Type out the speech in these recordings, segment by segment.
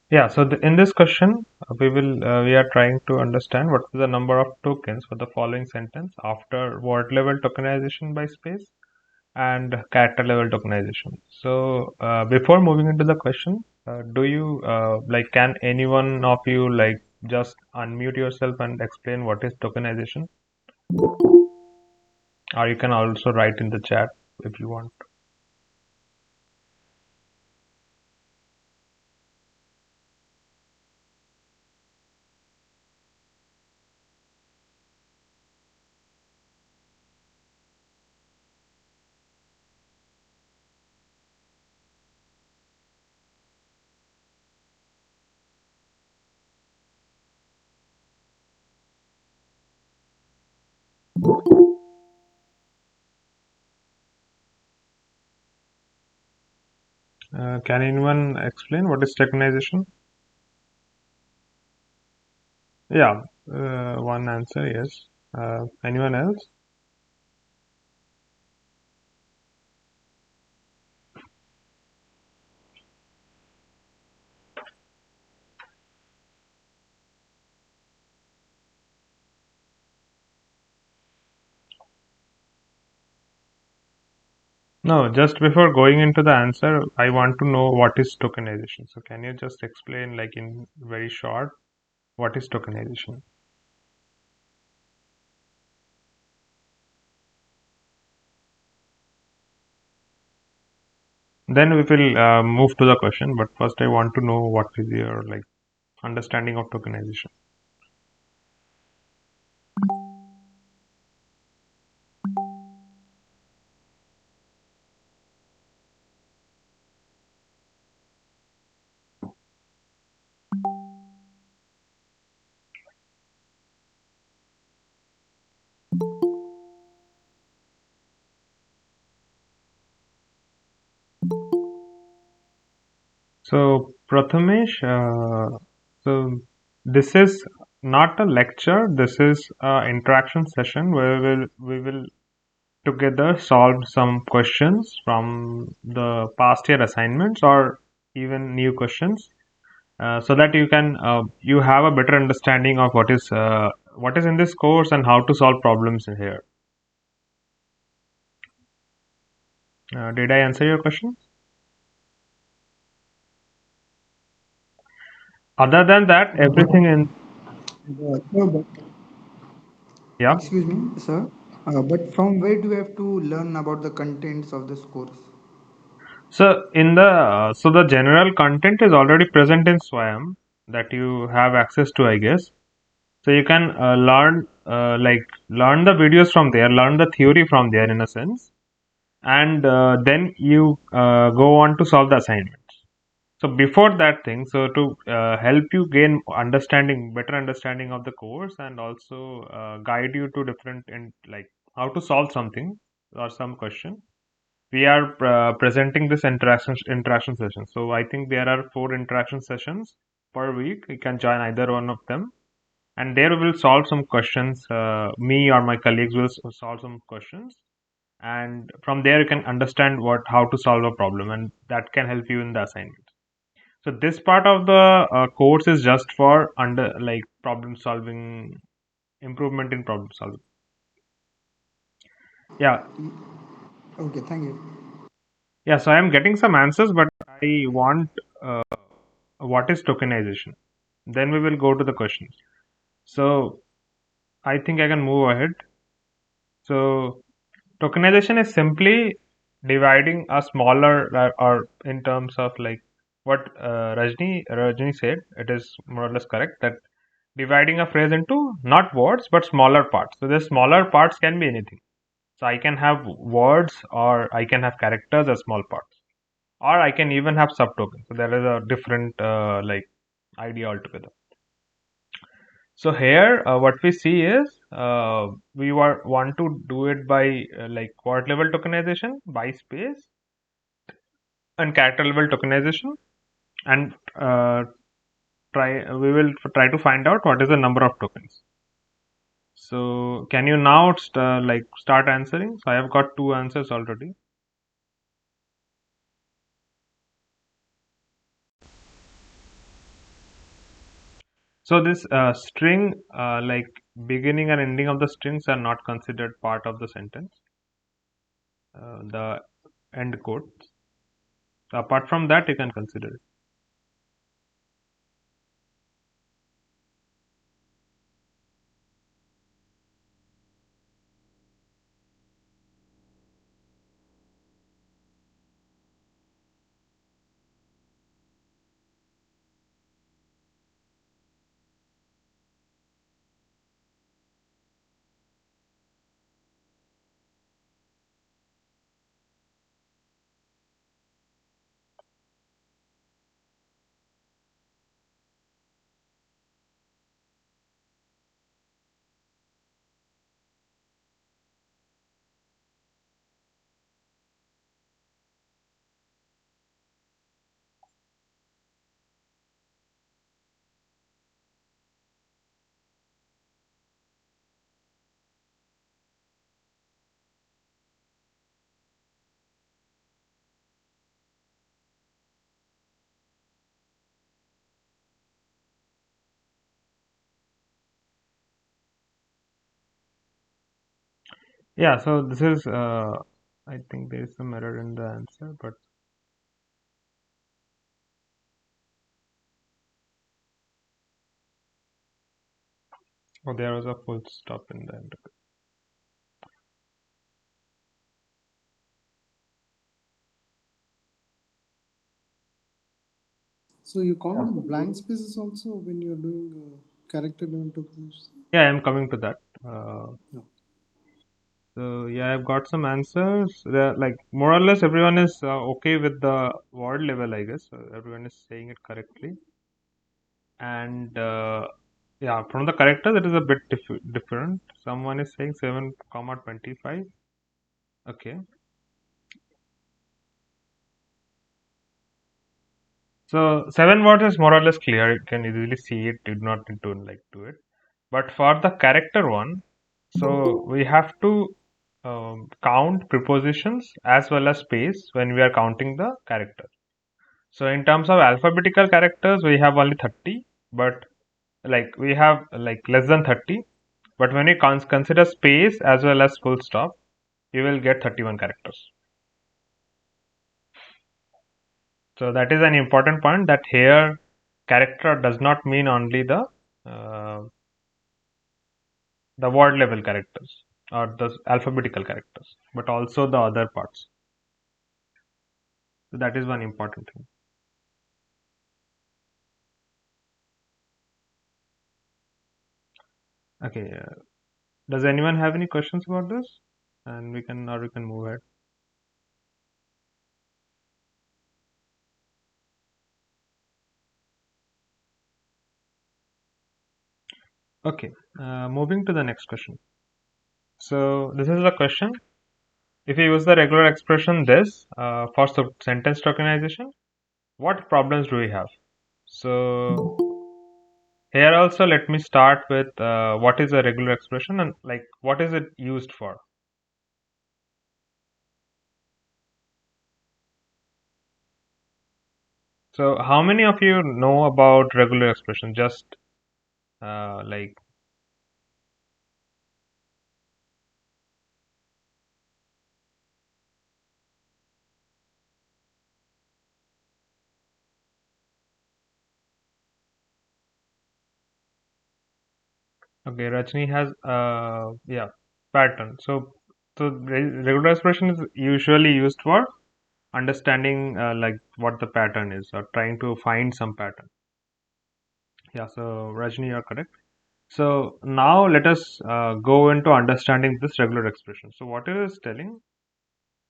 Yeah, so in this question, we are trying to understand what is the number of tokens for the following sentence after word level tokenization by space and character level tokenization. So before moving into the question, do you like can anyone of you like just unmute yourself and explain what is tokenization, or you can also write in the chat if you want. Can anyone explain what is tokenization? Yeah, one answer, yes. Anyone else? No, just before going into the answer, I want to know what is tokenization. So can you just explain, like in very short, what is tokenization? Then we will move to the question, but first I want to know what is your like understanding of tokenization. So Prathamesh, so this is not a lecture. This is an interaction session where we will together solve some questions from the past year assignments or even new questions, so that you have a better understanding of what is in this course and how to solve problems in here. Did I answer your question? Other than that, But everything in no, but yeah. excuse me, sir. But from where do we have to learn about the contents of this course? So the general content is already present in Swayam that you have access to, I guess. So you can learn the videos from there, learn the theory from there in a sense, and then you go on to solve the assignments. So before that thing, so to help you gain better understanding of the course, and also guide you to different and like how to solve something or some question, we are presenting this interaction session. So I think there are 4 interaction sessions per week. You can join either one of them, and there we will solve some questions. Me or my colleagues will solve some questions, and from there you can understand what how to solve a problem, and that can help you in the assignment. So this part of the course is just for under like problem solving, improvement in problem solving. Yeah, Okay, thank you. yeah. So I am getting some answers, but I want uh, what is tokenization. Then we will go to the questions. So I think I can move ahead. So tokenization is simply dividing a smaller or in terms of like what Rajni said. It is more or less correct that dividing a phrase into not words but smaller parts. So the smaller parts can be anything. So I can have words or I can have characters as small parts, or I can even have subtokens. So there is a different like idea altogether. So here, what we see is want to do it by like word level tokenization by space and character level tokenization, and we will try to find out what is the number of tokens. So can you now start answering? So I have got 2 answers already. So this string, like beginning and ending of the strings are not considered part of the sentence, the end quotes. Apart from that, you can consider it. Yeah, so this is, I think there is some error in the answer, but oh, there was a full stop in the end. So you count the blank spaces also when you're doing character driven tokens? Yeah, I'm coming to that. No. So yeah, I've got some answers. Like more or less everyone is okay with the word level, I guess. So everyone is saying it correctly. And yeah, from the characters, it is a bit different. Someone is saying 7 comma 25. Okay. So 7 words is more or less clear. You can easily see it. You do not need to like do it. But for the character one, so we have to count prepositions as well as space when we are counting the character. So in terms of alphabetical characters, we have only 30, but like we have like less than 30. But when you consider space as well as full stop, you will get 31 characters. So that is an important point, that here character does not mean only uh, the word level characters or the alphabetical characters, but also the other parts. So that is one important thing. Okay. Does anyone have any questions about this? And we can move ahead. Okay. Moving to the next question. So this is the question. If you use the regular expression this for sentence tokenization, what problems do we have? So here also let me start with what is a regular expression and like what is it used for. So how many of you know about regular expression? Just like okay, Rajni has yeah, pattern. So regular expression is usually used for understanding like what the pattern is or trying to find some pattern. Yeah, so Rajni, you're correct. So now let us go into understanding this regular expression. So what it is telling?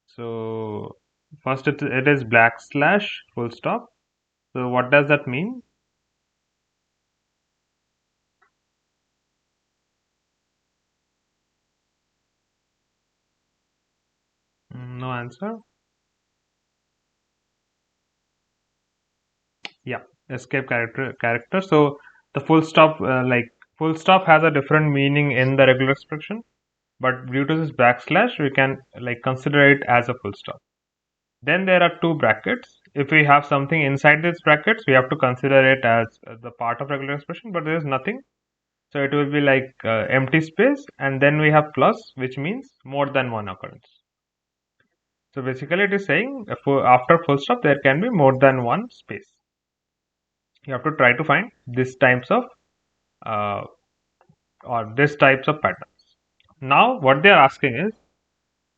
So first it is / full stop. So what does that mean? No answer. Yeah, escape character. So the full stop like full stop has a different meaning in the regular expression, but due to this / we can like consider it as a full stop. Then there are two brackets. if we have something inside these brackets, we have to consider it as the part of regular expression, but there is nothing. So it will be like empty space, and then we have plus, which means more than one occurrence. So basically it is saying after full stop, there can be more than one space. You have to try to find this types of uh, patterns. Now what they are asking is,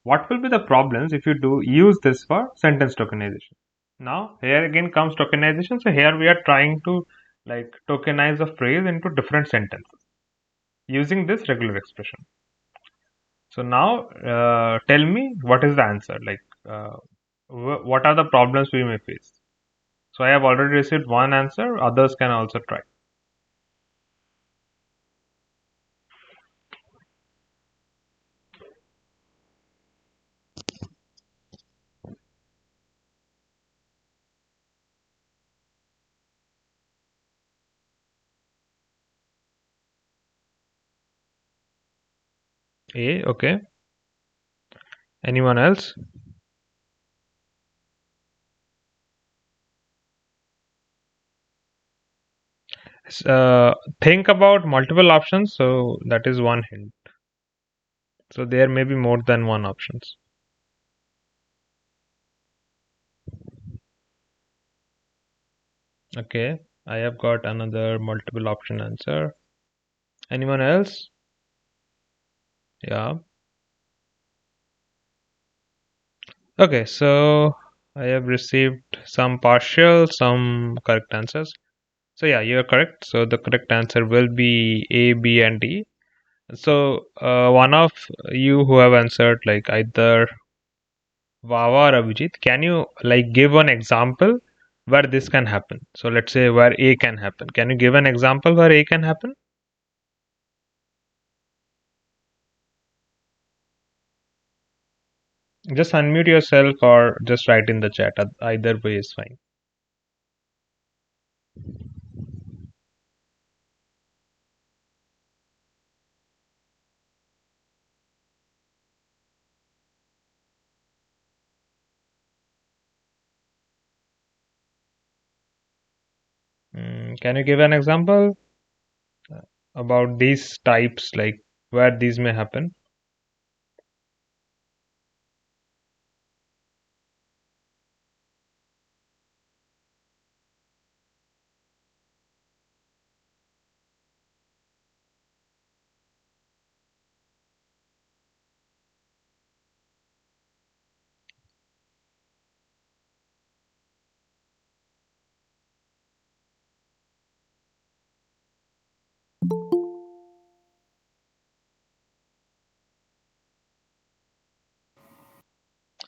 what will be the problems if you do use this for sentence tokenization? Now here again comes tokenization. So here we are trying to like tokenize a phrase into different sentences using this regular expression. So now tell me what is the answer, like what are the problems we may face. So I have already received one answer, others can also try. A, okay. Anyone else? Think about multiple options, so that is one hint. So there may be more than one options. Okay, I have got another multiple option answer. Anyone else? Yeah. Okay, so I have received some partial, some correct answers. So yeah, you're correct. So the correct answer will be A, B, and D. So one of you who have answered like either Vava or Abhijit, can you like give an example where this can happen? So let's say where A can happen. Can you give an example where A can happen? Just unmute yourself or just write in the chat. Either way is fine. Can you give an example about these types, like where these may happen?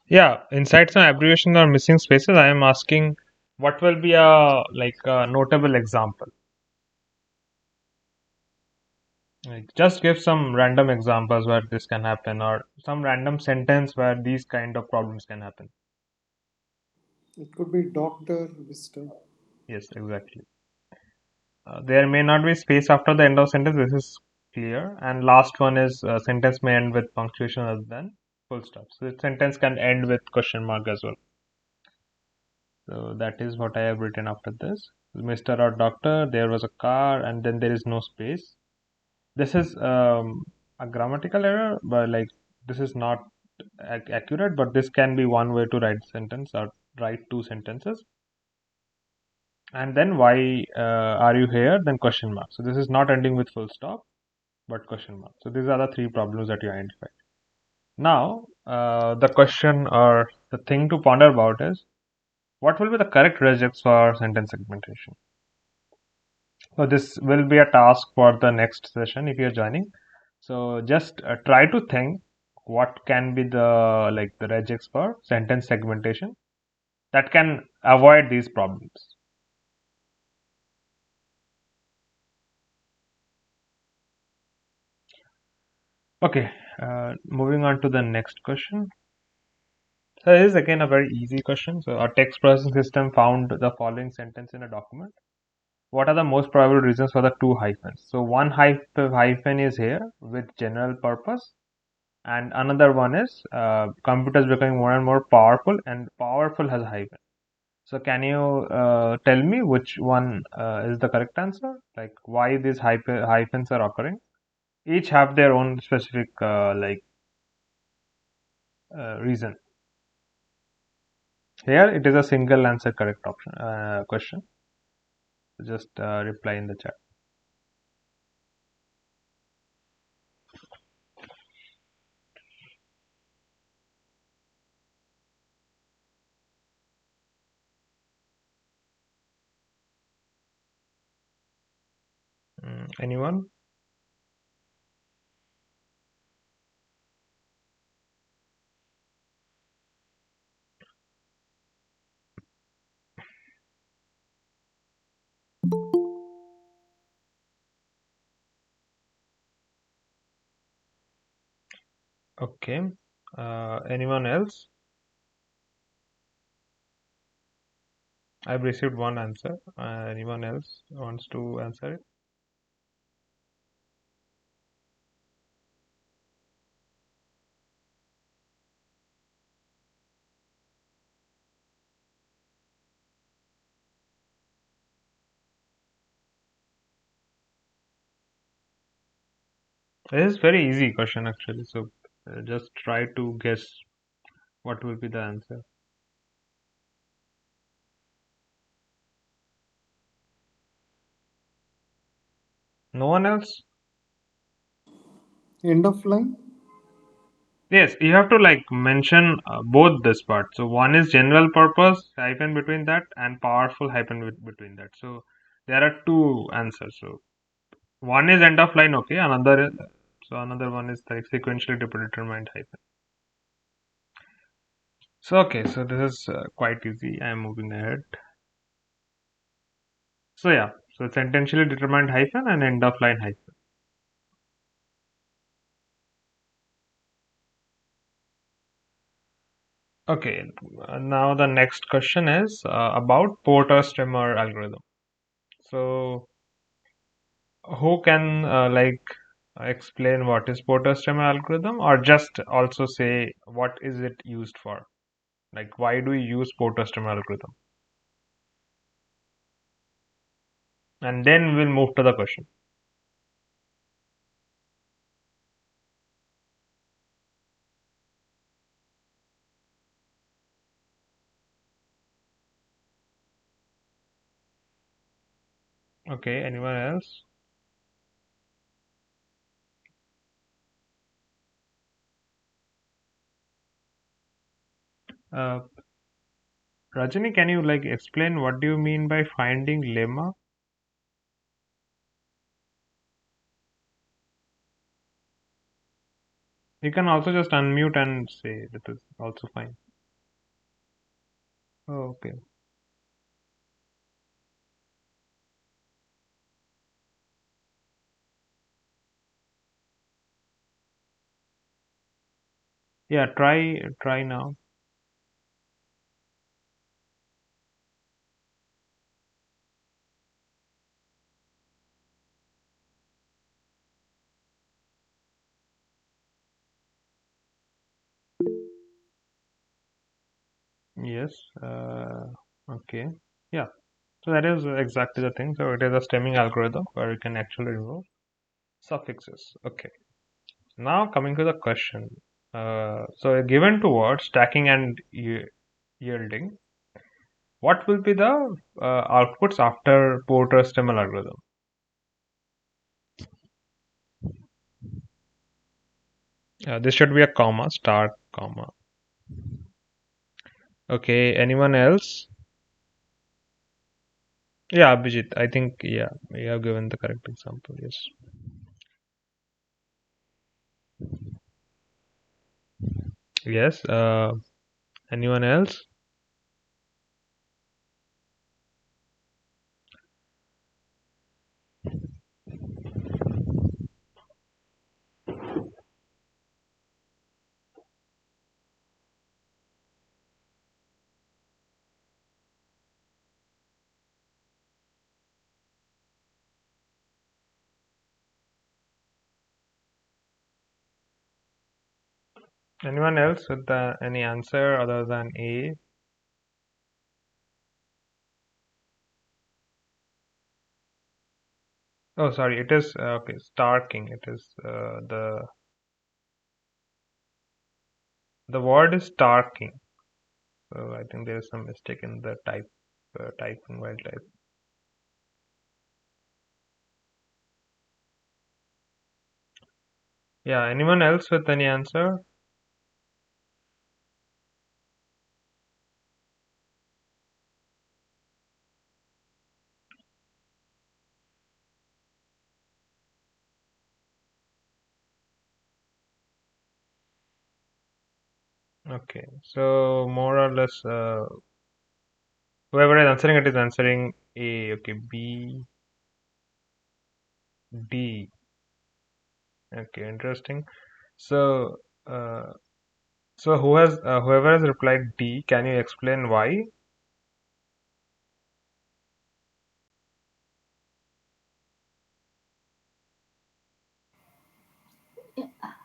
Yeah, inside some abbreviation or missing spaces, I am asking what will be a like a notable example. Like just give some random examples where this can happen, or some random sentence where these kind of problems can happen. It could be doctor, Vista. Yes, exactly. There may not be space after the end of sentence. This is clear. And last one is sentence may end with punctuation other than full stop. So the sentence can end with question mark as well. So that is what I have written after this. Mr. or Doctor, there was a car, and then there is no space. This is a grammatical error, but like this is not accurate, but this can be one way to write sentence or write two sentences. And then why are you here? Then question mark. So this is not ending with full stop, but question mark. So these are the three problems that you identified. Now, the question or the thing to ponder about is what will be the correct regex for sentence segmentation? So this will be a task for the next session if you're joining. So just try to think what can be the like the regex for sentence segmentation that can avoid these problems. Okay, moving on to the next question. So this is again a very easy question. So a text processing system found the following sentence in a document. What are the most probable reasons for the two hyphens? So one hyphen is here with general purpose, and another one is computers becoming more and more powerful, and powerful has a hyphen. So can you tell me which one is the correct answer? Like why these hyphens are occurring? Each have their own specific reason. Here it is a single answer correct option question. Just reply in the chat. Anyone? Okay. Anyone else? I've received one answer. Anyone else wants to answer it? It is very easy question actually. So just try to guess what will be the answer. No one else? End of line? Yes, you have to like mention both this part. So one is general purpose hyphen between that and powerful hyphen between that. So there are two answers. So one is end of line, okay. Another one is like sequentially determined hyphen. So okay, so this is quite easy. I am moving ahead. So yeah, so sententially determined hyphen and end of line hyphen. Okay, now the next question is about Porter-Stemmer algorithm. So who can explain what is Porter-Stemmer algorithm, or just also say what is it used for? Like why do we use Porter-Stemmer algorithm? And then we'll move to the question. Okay, anyone else? Uh, Rajani, can you like explain what do you mean by finding lemma? You can also just unmute and say that is also fine. Oh, okay. Yeah, try now. Yes. Okay. Yeah. So that is exactly the thing. So it is a stemming algorithm where you can actually remove suffixes. Okay. Now coming to the question. So given two words, stacking and yielding, what will be the outputs after Porter-Stemmer algorithm? This should be a comma, start comma. Okay. Anyone else? Yeah, Abhijit. I think yeah, you have given the correct example. Yes. Yes. Anyone else? Anyone else with any answer other than A? Oh, sorry. It is okay. Starking. It is the word is starking. So I think there is some mistake in the typing while type. Yeah. Anyone else with any answer? Okay. So more or less, whoever is answering it is answering A. Okay. B, D. Okay. Interesting. So, uh, so whoever has replied D, can you explain why?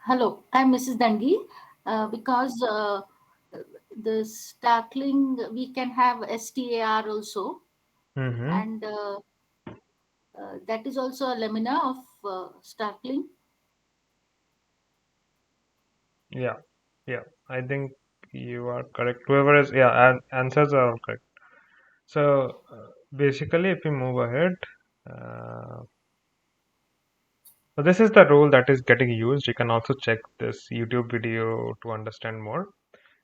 Hello, I'm Mrs. Dangi. Because the tackling, we can have STAR also, Mm-hmm. and that is also a lemma of tackling. Yeah. Yeah. I think you are correct. Whoever is, yeah, answers are all correct. So basically, if we move ahead, uh, so this is the rule that is getting used. You can also check this YouTube video to understand more.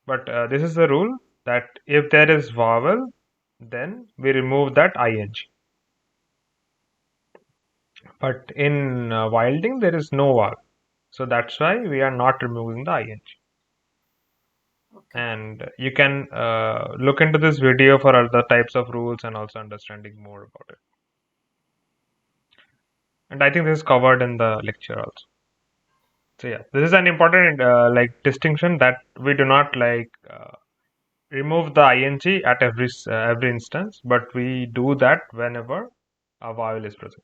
But this is the rule that if there is vowel, then we remove that ing. But in wilding, there is no vowel. So that's why we are not removing the ing. Okay. And you can look into this video for other types of rules and also understanding more about it. And I think this is covered in the lecture also. So yeah, this is an important like distinction that we do not like remove the ing at every instance, but we do that whenever a vowel is present.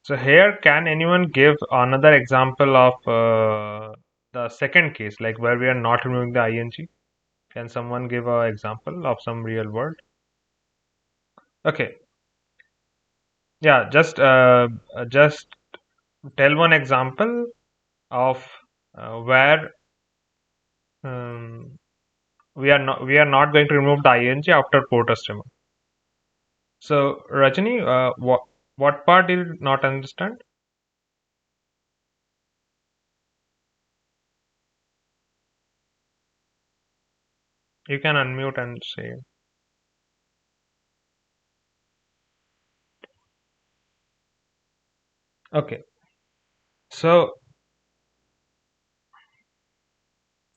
So here, can anyone give another example of the second case, like where we are not removing the ing? Can someone give an example of some real word? Okay, yeah, just tell one example of where um, we are not going to remove the ing after protestimon. So Rajani, what part did you not understand? You can unmute and say. Okay. So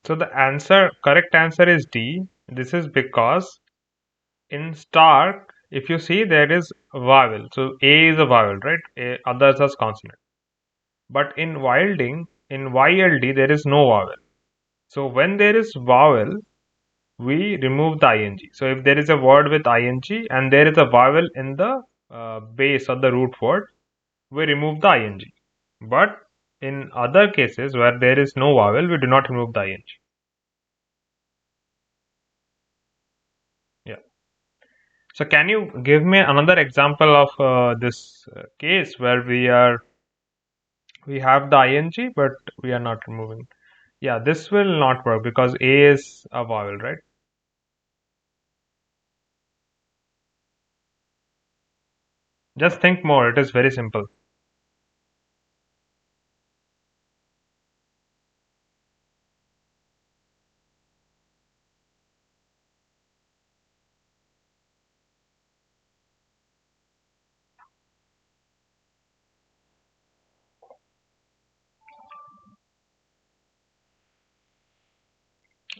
the correct answer is D. This is because in Stark, if you see, there is vowel. So A is a vowel, right? Others are consonant. But in wilding, in YLD, there is no vowel. So when there is vowel, we remove the ing. So if there is a word with ing and there is a vowel in the base or the root word, we remove the ing. But in other cases where there is no vowel, we do not remove the ing. Yeah. So can you give me another example of this case where we have the ing but we are not removing? Yeah, this will not work because A is a vowel, right? Just think more. It is very simple.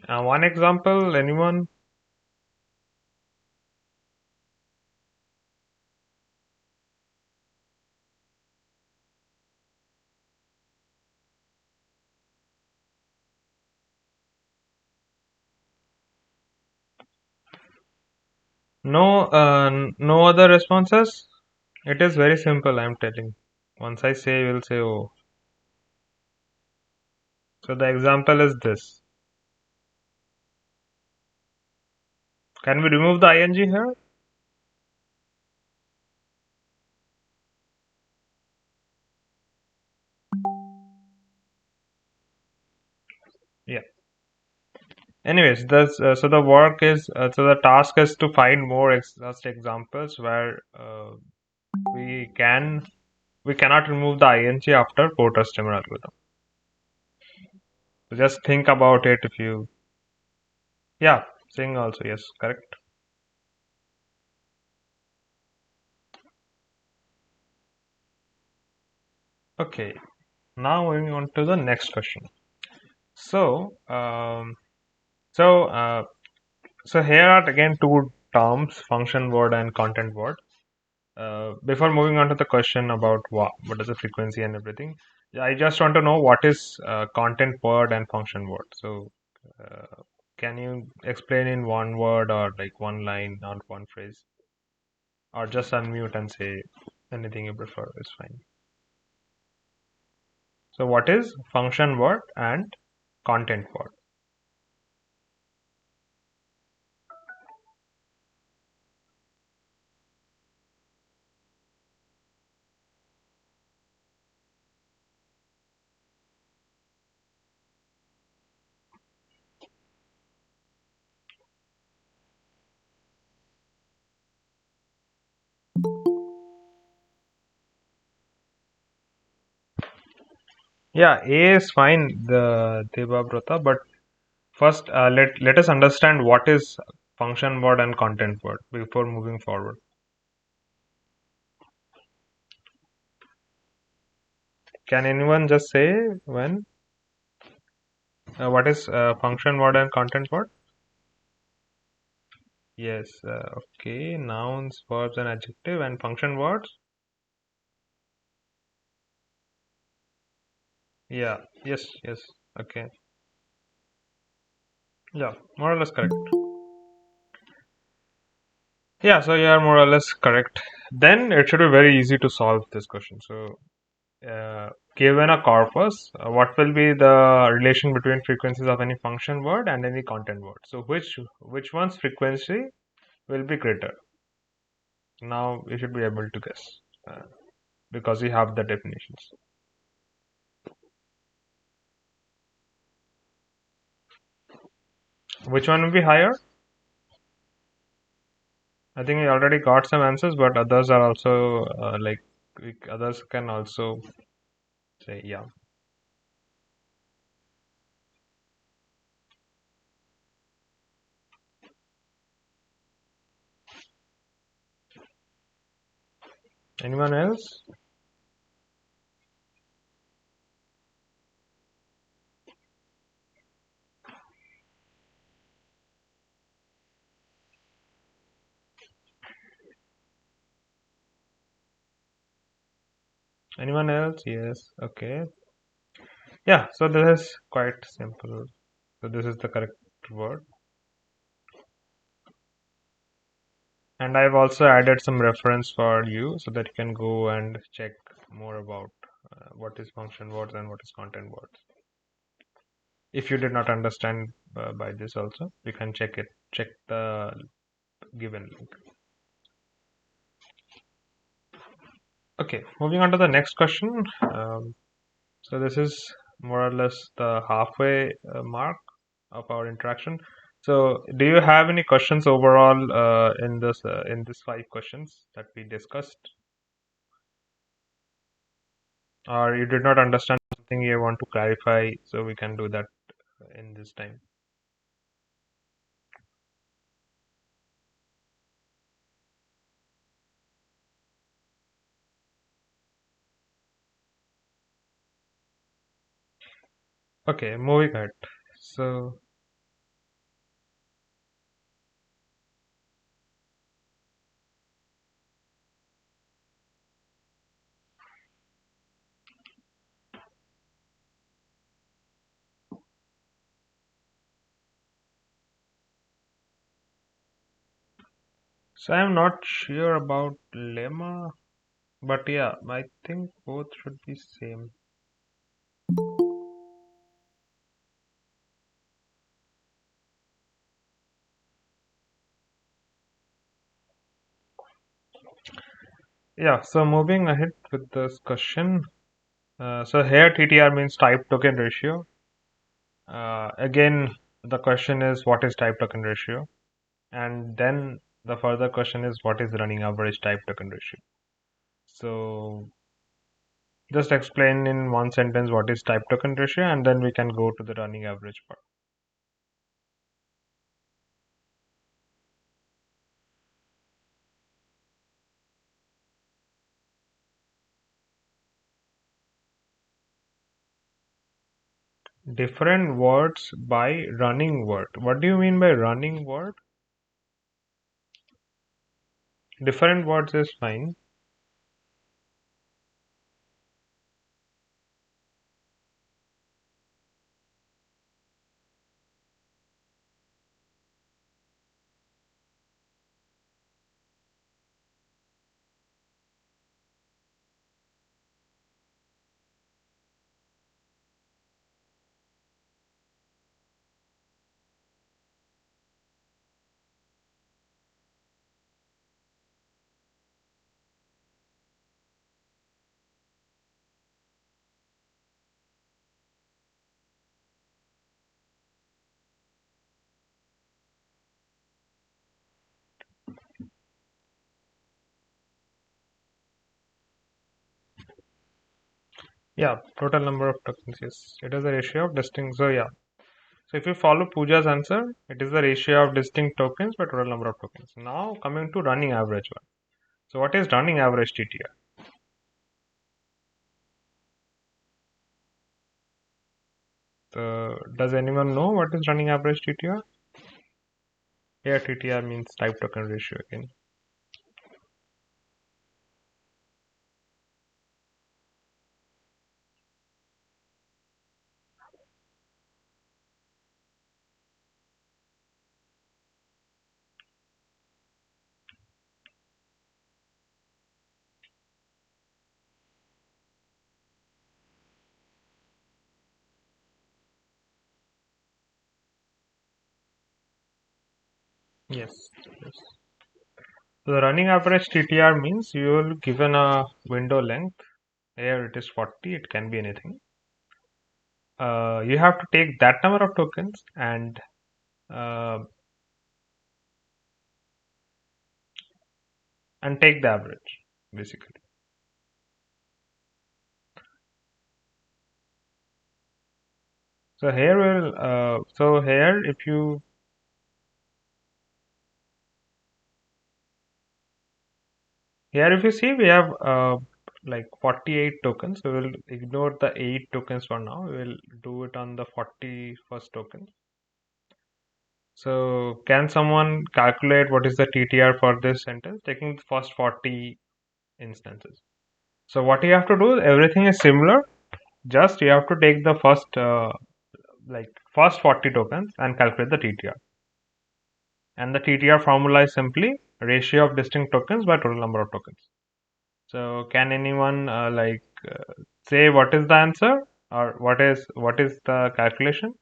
One example, anyone? No, no other responses? It is very simple, I'm telling. Once I say, you will say, oh. So the example is this. Can we remove the ing here? Yeah. Anyways, so the work is so the task is to find more such examples where we cannot remove the ing after four-stemmer algorithm. So just think about it if you yeah, sing also, yes, correct. Okay, now moving on to the next question. So so so here are again two terms, function word and content word. Before moving on to the question about what is the frequency and everything, I just want to know what is content word and function word. So, can you explain in one word or like one line or one phrase, or just unmute and say anything you prefer is fine. So, what is function word and content word? Yeah, A is fine, the Debabrata, but first let us understand what is function word and content word before moving forward. Can anyone just say when? What is function word and content word? Yes. Okay. Nouns, verbs, and adjective, and function words. Yeah. Yes. Yes. Okay. Yeah. More or less correct. Yeah. So you are more or less correct. Then it should be very easy to solve this question. So, given a corpus, what will be the relation between frequencies of any function word and any content word? So which one's frequency will be greater? Now you should be able to guess because you have the definitions. Which one will be higher? I think we already got some answers, but others are also others can also say yeah. Anyone else? Anyone else? Yes. Okay. Yeah. So this is quite simple. So this is the correct word, and I've also added some reference for you so that you can go and check more about what is function words and what is content words. If you did not understand by this also, you can check it. Check the given link. Okay, moving on to the next question. So this is more or less the halfway mark of our interaction. So do you have any questions overall in this 5 questions that we discussed, or you did not understand something you want to clarify? So we can do that in this time. Okay, moving ahead. So I'm not sure about lemma, but yeah, I think both should be same. Yeah, so moving ahead with this question. So here TTR means type token ratio. Again, the question is what is type token ratio? And then the further question is what is running average type token ratio? So just explain in one sentence what is type token ratio, and then we can go to the running average part. Different words by running word. What do you mean by running word? Different words is fine. Yeah, total number of tokens. Yes, it is a ratio of distinct. So yeah. So if you follow Pooja's answer, it is the ratio of distinct tokens by total number of tokens. Now coming to running average one. So what is running average TTR? Does anyone know what is running average TTR? Here TTR means type token ratio again. Yes. Yes. So the running average TTR means you will given a window length. Here it is 40. It can be anything. You have to take that number of tokens uh, and take the average basically. So here will so here if you here if you see we have like 48 tokens. We will ignore the 8 tokens for now. We will do it on the 41st token. So can someone calculate what is the TTR for this sentence taking the first 40 instances? So what you have to do, everything is similar. Just you have to take the first 40 tokens and calculate the TTR. And the TTR formula is simply ratio of distinct tokens by total number of tokens. So can anyone say what is the answer or what is the calculation?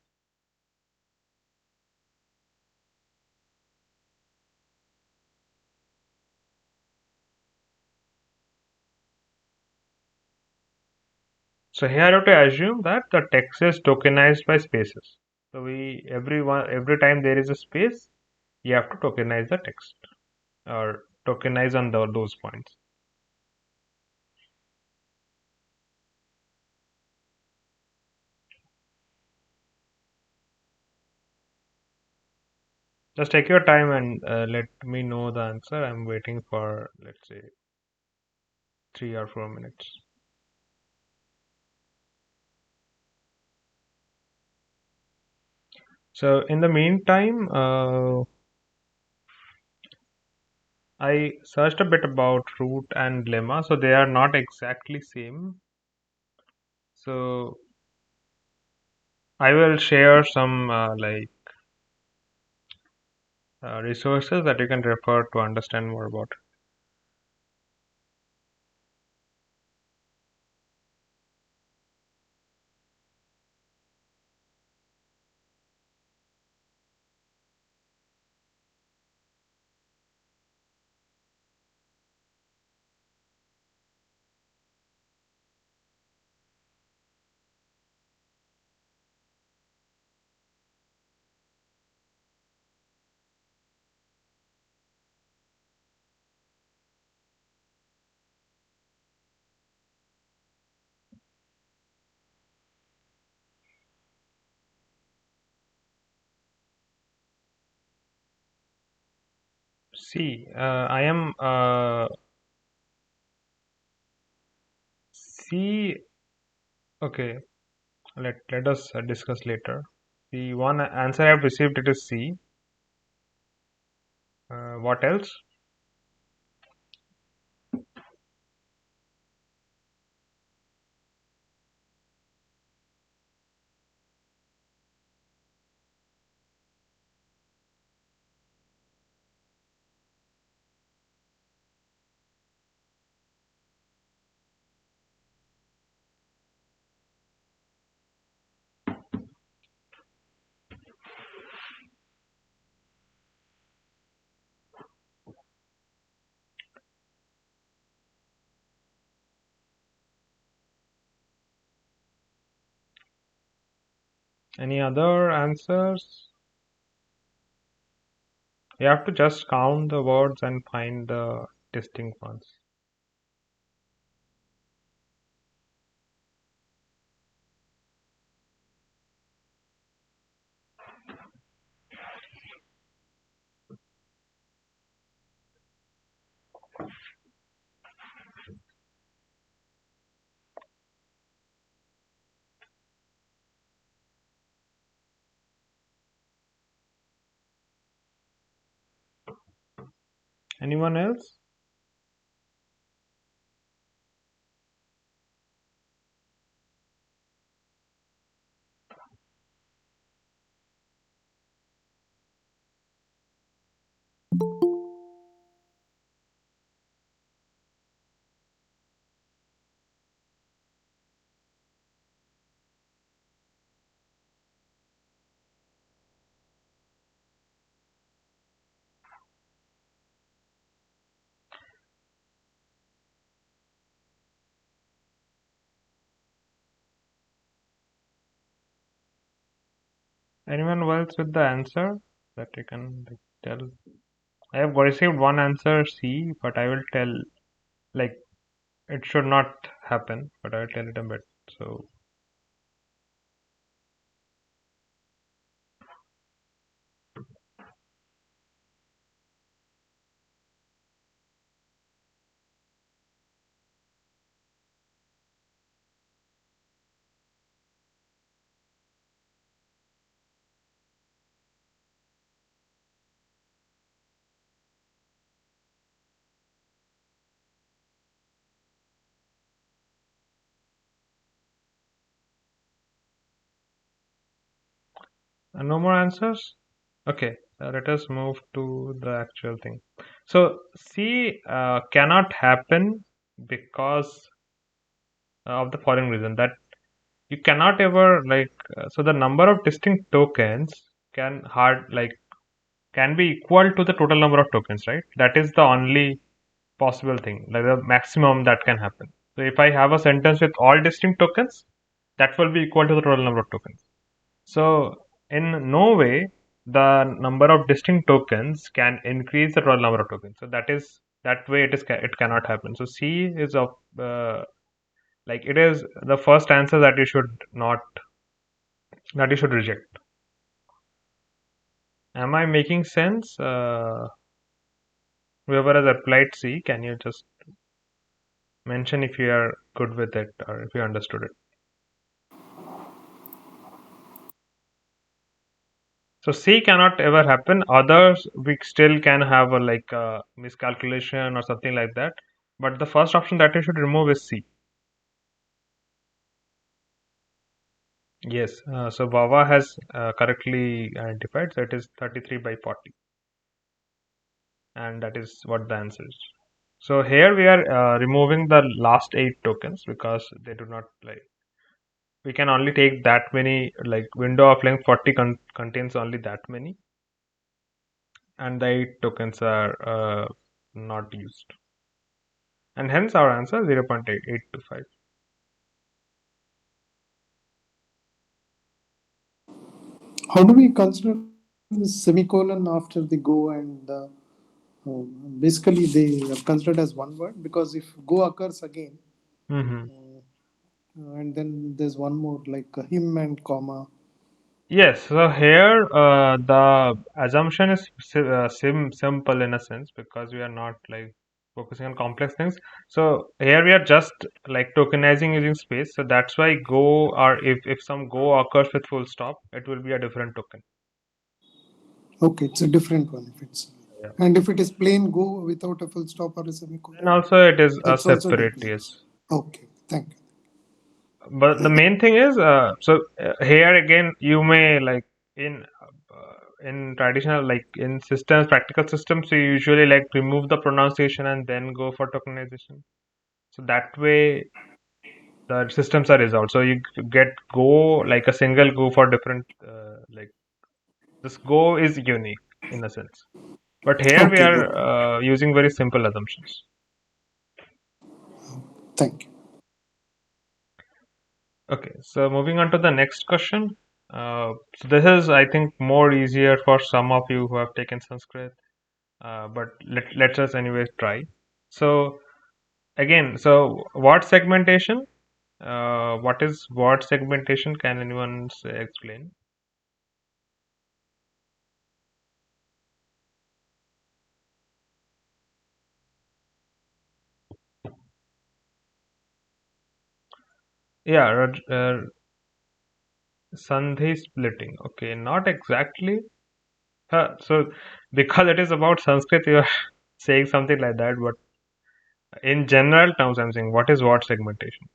So here I have to assume that the text is tokenized by spaces. So every time there is a space, you have to tokenize the text or tokenize on those points. Just take your time and let me know the answer. I'm waiting for, let's say, 3 or 4 minutes. So in the meantime, I searched a bit about root and lemma. So they are not exactly same. So I will share some resources that you can refer to understand more about. C. I am C. Okay, let us discuss later. The one answer I have received, it is C. What else? Any other answers? You have to just count the words and find the distinct ones. Anyone else? Anyone else with the answer that you can tell? I have received one answer C, but I will tell, like, it should not happen, but I will tell it a bit. So no more answers? Okay, let us move to the actual thing. So C cannot happen because of the following reason, that you cannot ever so the number of distinct tokens can be equal to the total number of tokens, right? That is the only possible thing, like the maximum that can happen. So if I have a sentence with all distinct tokens, that will be equal to the total number of tokens. So in no way the number of distinct tokens can increase the total number of tokens. So that way it cannot happen. So C is of it is the first answer that you should not that you should reject. Am I making sense? Whoever has applied C, can you just mention if you are good with it or if you understood it? So C cannot ever happen. Others we still can have a miscalculation or something like that. But the first option that you should remove is C. Yes. So Bava has correctly identified. So it is 33/40, and that is what the answer is. So here we are removing the last 8 tokens because they do not we can only take that many, window of length 40 contains only that many, and the 8 tokens are not used, and hence our answer 0.825. How do we consider the semicolon after the go and basically they are considered as one word, because if go occurs again Mm-hmm. and then there's one more like him and comma, Yes, so here the assumption is simple in a sense because we are not like focusing on complex things. So here we are just like tokenizing using space. So that's why go, or if some go occurs with full stop, it will be a different token. Okay, it's a different one if it's. Yeah. And if it is plain go without a full stop or a semicolon, And also it is a that's also separate, tokenization. yes. Okay, thank you. But the main thing is, here again, you may like in traditional, like in systems, practical systems, you usually like remove the pronunciation and then go for tokenization. So that way the systems are resolved. So you get go like a single go for different like this go is unique in a sense. But here we Okay, are good. using very simple assumptions. Thank you. Okay, so moving on to the next question. So this is, I think, more easier for some of you who have taken Sanskrit, but let us anyways try. So again, so word segmentation. What is word segmentation? Can anyone explain? Yeah, Sandhi splitting. Okay, not exactly. So because it is about Sanskrit, you are saying something like that, but in general terms, I'm saying what is word segmentation?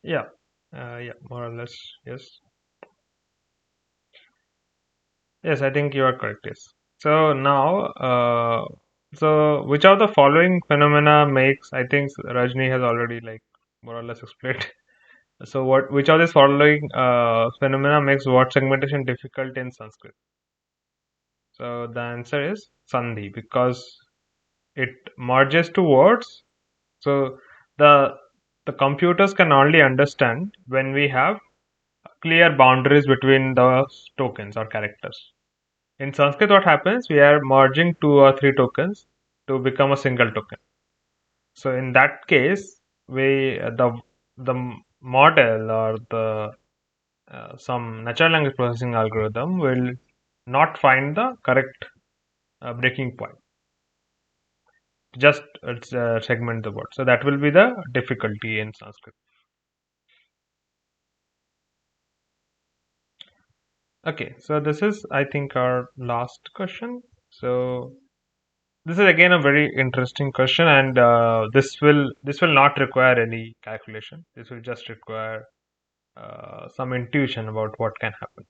Yeah, yeah, more or less, yes. Yes, I think you are correct, yes. So now, so which of the following phenomena makes, I think Rajni has already like more or less explained. So which of these following phenomena makes word segmentation difficult in Sanskrit? So the answer is Sandhi, because it merges two words. So the the computers can only understand when we have clear boundaries between the tokens or characters. In Sanskrit, what happens? We are merging two or three tokens to become a single token. So in that case, we the model or the some natural language processing algorithm will not find the correct breaking point. Just segment the word. So that will be the difficulty in Sanskrit. Okay, so this is, I think, our last question. So this is again a very interesting question, and this will not require any calculation. This will just require some intuition about what can happen.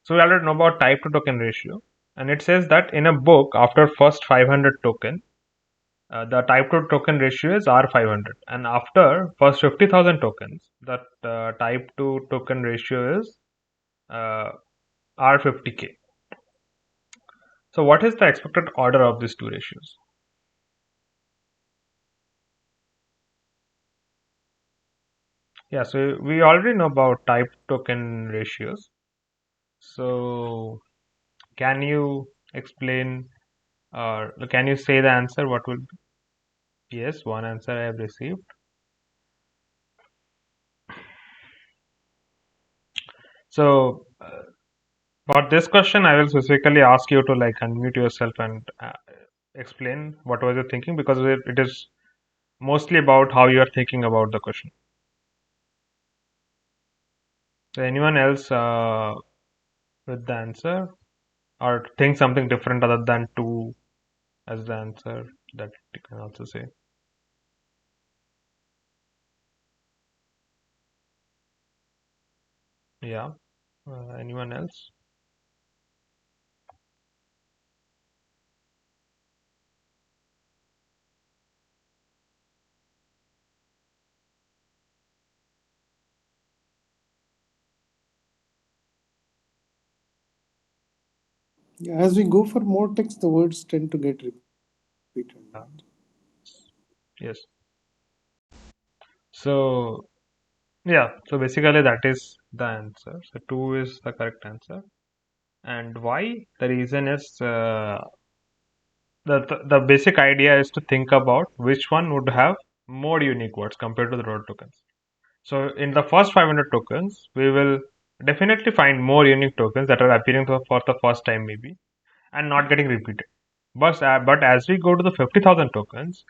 So we already know about type to token ratio, and it says that in a book after first 500 token, the type to token ratio is R500, and after first 50,000 tokens, the type to token ratio is uh, R50K. So what is the expected order of these two ratios? Yeah, so we already know about type token ratios. So can you explain, or can you say the answer? What will be? Yes, one answer I have received. So for this question, I will specifically ask you to like unmute yourself and explain what was you thinking, because it is mostly about how you are thinking about the question. So anyone else with the answer, or think something different other than two as the answer, that you can also say. Yeah. Anyone else? Yeah, as we go for more text, the words tend to get repeated. Yeah. Yes. So yeah. So basically, that is the answer. So two is the correct answer. And why? The reason is the basic idea is to think about which one would have more unique words compared to the total tokens. So in the first 500 tokens, we will definitely find more unique tokens that are appearing for the first time maybe and not getting repeated. But as we go to the 50,000 tokens,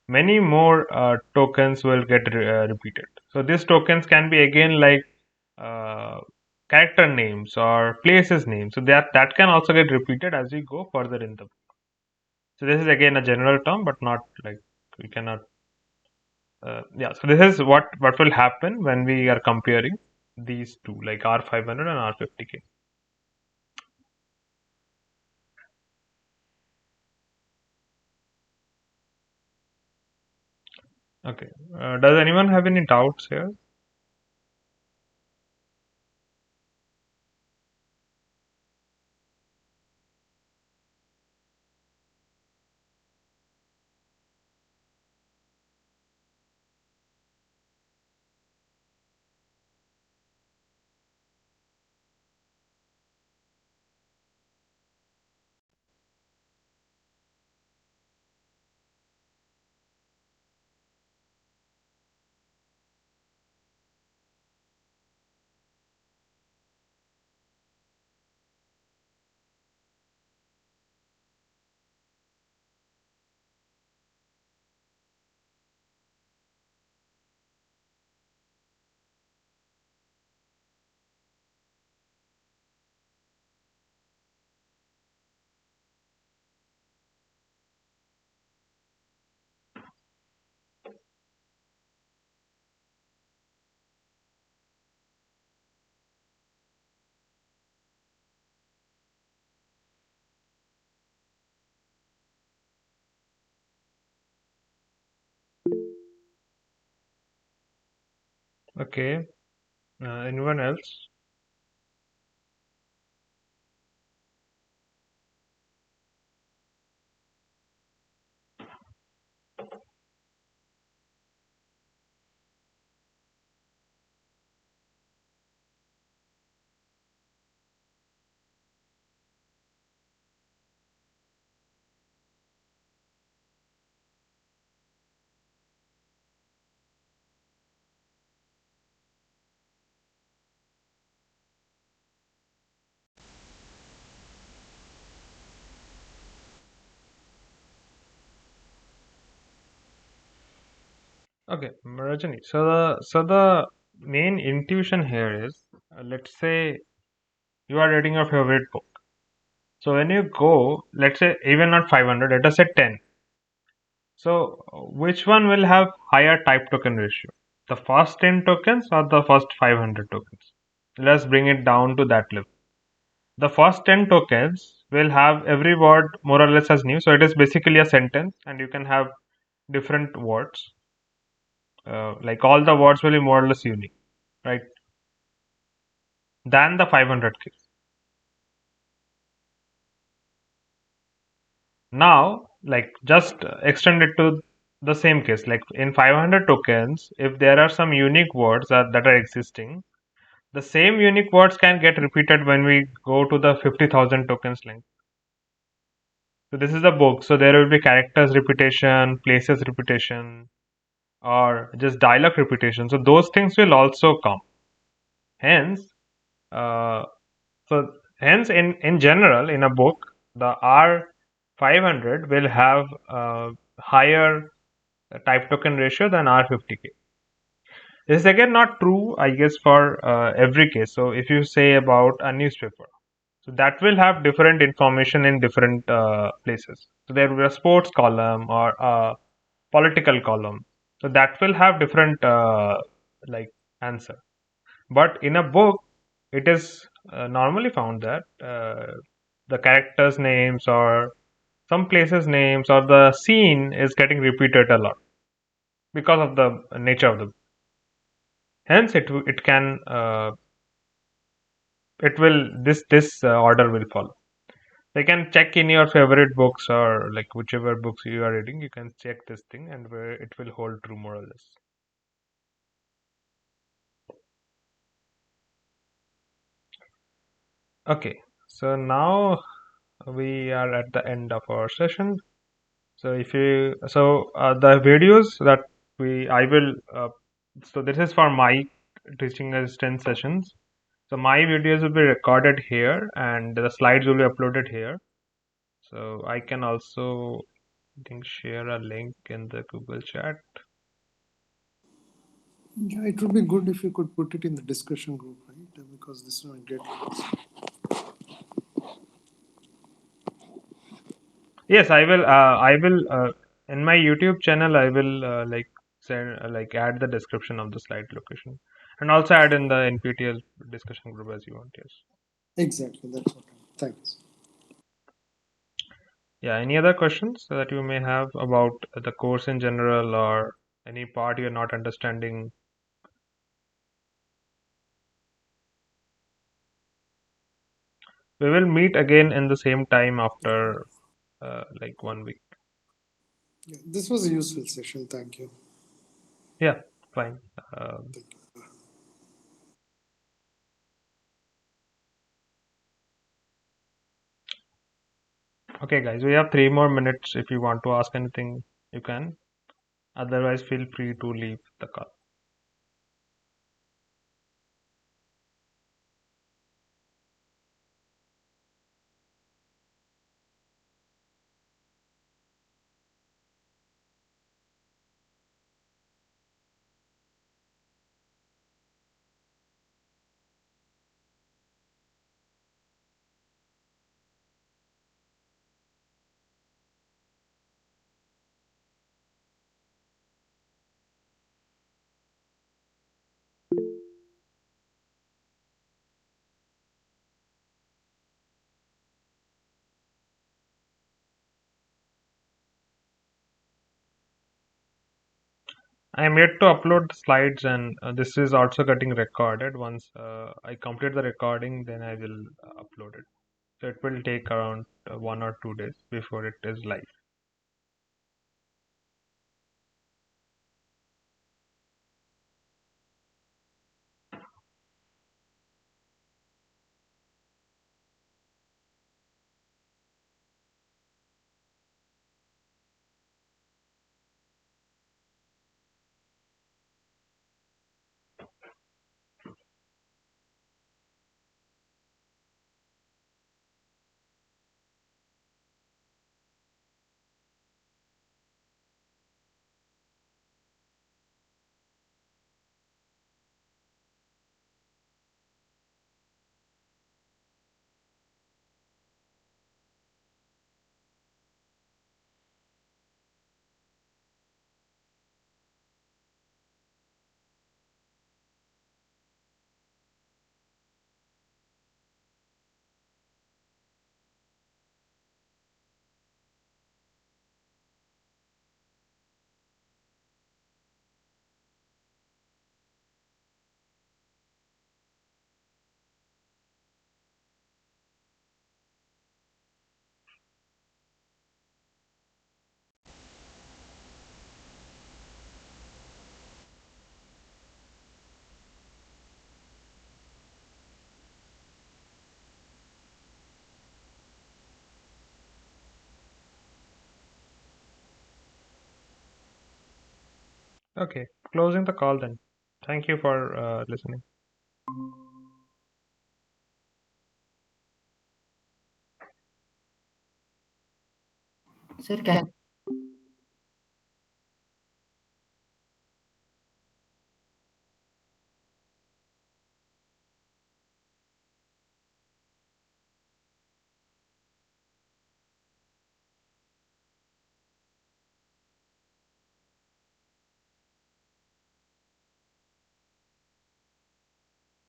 many more tokens will get repeated. So these tokens can be again like uh, character names or places names. So that can also get repeated as we go further in the book. So this is again a general term, but not like we cannot. Yeah. So this is what will happen when we are comparing these two, like R500 and R50K. Okay. Does anyone have any doubts here? Okay. Anyone else? Okay, Rajani. So the main intuition here is, let's say you are reading your favorite book. So when you go, let's say even not 500, let us say 10. So which one will have higher type token ratio? The first 10 tokens or the first 500 tokens? Let's bring it down to that level. The first 10 tokens will have every word more or less as new. So it is basically a sentence and you can have different words. Like all the words will be more or less unique, right? Than the 500K. Now, like just extend it to the same case. Like in 500 tokens, if there are some unique words that are existing, the same unique words can get repeated when we go to the 50,000 tokens link. So this is a book. So there will be characters repetition, places repetition, or just dialogue repetition. So those things will also come. Hence, uh, so hence in general in a book, the R500 will have higher type token ratio than R50K. This is again not true, I guess, for every case. So if you say about a newspaper, so that will have different information in different places. So there will be a sports column or a political column. So that will have different like answer. But in a book, it is normally found that the characters' names or some places' names or the scene is getting repeated a lot because of the nature of the. Hence, it can it will this order will follow. You can check in your favorite books or like whichever books you are reading. You can check this thing and where it will hold true more or less. Okay, So now we are at the end of our session. So the videos that I will so this is for my teaching assistant sessions. So my videos will be recorded here and the slides will be uploaded here. So I can also, I think, share a link in the Google chat. Yeah, it would be good if you could put it in the discussion group, right? Because this will get. Yes, I will. In my YouTube channel, I will add the description of the slide location, and also add in the NPTEL discussion group as you want. Yes. Exactly, that's what. Thanks. Yeah. Any other questions that you may have about the course in general or any part you're not understanding? We will meet again in the same time after like 1 week. Yeah, this was a useful session. Thank you. Yeah. Fine. Okay, guys. We have 3 more minutes. If you want to ask anything, you can. Otherwise, feel free to leave the call. I am yet to upload the slides, and this is also getting recorded. Once I complete the recording, then I will upload it. So it will take around 1 or 2 days before it is live. Okay, closing the call then. Thank you for listening. Sir, can